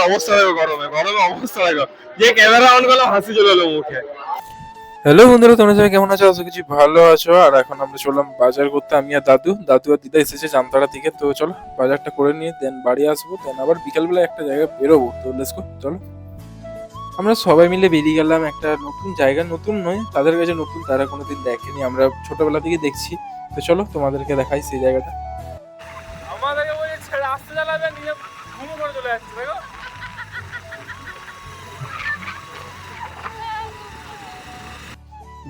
অবস্থা দেখো, গরমে গরমে অবস্থা দেখো, যে ক্যামেরা অন করলাম হাসি চলে এলো মুখে। হ্যালো বন্ধুরা, তোমরা সবাই কেমন আছো? আশা কিছু ভালো আছো। আর এখন আমরা চললাম বাজার করতে, আমি আর দাদু আর দিদা এসেছে জামতাড়া থেকে। তো চলো বাজারটা করে নিয়ে দেন বাড়ি আসবো, দেন আবার বিকালবেলা একটা জায়গায় বেরোবো। তো লেটস গো, চলো। আমরা সবাই মিলে বেরিয়ে গেলাম একটা নতুন জায়গা, নতুন নয় তাদের কাছে নতুন, তারা কোনোদিন দেখেনি, আমরা ছোটবেলা থেকে দেখছি। তো চলো তোমাদেরকে দেখাই সেই জায়গাটা। আমাদেরকে বলে ছেড়ে আসতে চালাবে, নিজে ঘুমো করে চলে যাচ্ছে দেখো।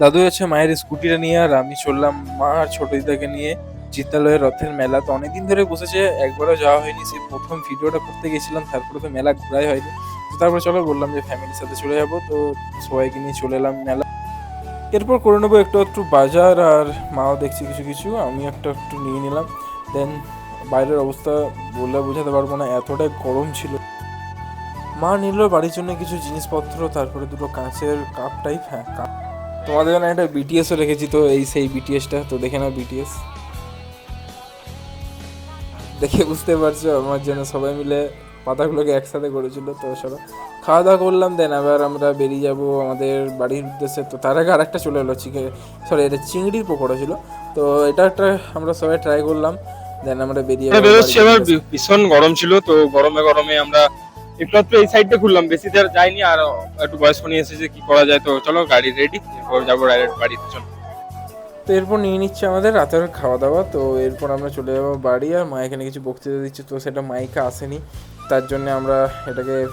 দাদু আছে মায়ের স্কুটিটা নিয়ে, আর আমি চললাম মা আর ছোট দিদাকে নিয়ে চিত্তালয়ের রথের মেলা। তো অনেকদিন ধরে বসেছে, একবারও যাওয়া হয়নি, সেই প্রথম ভিডিওটা করতে গেছিলাম, তারপরে তো মেলা ঘোরাই হয়নি। তো তারপরে চলো বললাম যে ফ্যামিলির সাথে চলে যাবো, তো সবাইকে নিয়ে চলে এলাম মেলা। এরপর করে নেবো একটু একটু বাজার, আর মাও দেখছি কিছু কিছু, আমি একটু একটু নিয়ে নিলাম। দেন বাইরের অবস্থা বললে বোঝাতে পারবো না, এতটাই গরম ছিল। মা নিল বাড়ির জন্য কিছু জিনিসপত্র, তারপরে দুটো কাঁচের কাপ টাইপ, হ্যাঁ কাপ। তোমাদের জন্য একটা বিটিএসও রেখেছি, তো এই সেই বিটিএসটা, তো দেখে নাও বিটিএস। দেখে বুঝতে পারছো আমার জন্য সবাই মিলে পাতাগুলোকে একসাথে করেছিল। তো সব খাওয়া দাওয়া করলাম, দেন আবার আমরা বেরিয়ে যাব আমাদের বাড়ির উদ্দেশ্যে। তো তার আগে আরেকটা চলে এলো এটা চিংড়ির পকোড়া ছিল। তো এটা একটা আমরা সবাই ট্রাই করলাম, দেন আমরা বেরিয়ে যাবো বেরোচ্ছি বাড়ির এবার, উদ্দেশ্যে। ভীষণ গরম ছিল, তো গরমে গরমে আমরা একটু একটু এই সাইডটা ঘুরলাম, বেশি দের যাইনি। আর একটু বয়স্ক নিয়ে এসেছে, কি করা যায়। তো চলো গাড়ি রেডি, এরপর যাবো ডাইরেক্ট বাড়িতে। চলো। তো এরপর নিয়ে নিচ্ছে আমাদের রাতের খাওয়া দাওয়া। তো এরপর আমরা চলে যাবো বাড়ি, আর মা এখানে কিছু বক্তৃতা দিচ্ছে, তো সেটা মাইকে আসেনি, তার জন্য আমরা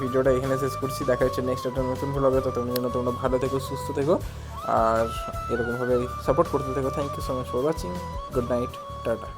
ভিডিওটা এখানে শেষ করছি। দেখা হচ্ছে নেক্সট একটা নতুন ভ্লগে। তো তোমরা জন্য তোমরা ভালো থেকো, সুস্থ থেকো, আর এরকমভাবে সাপোর্ট করতে থেকো। Thank you so much for watching. Good night, tata.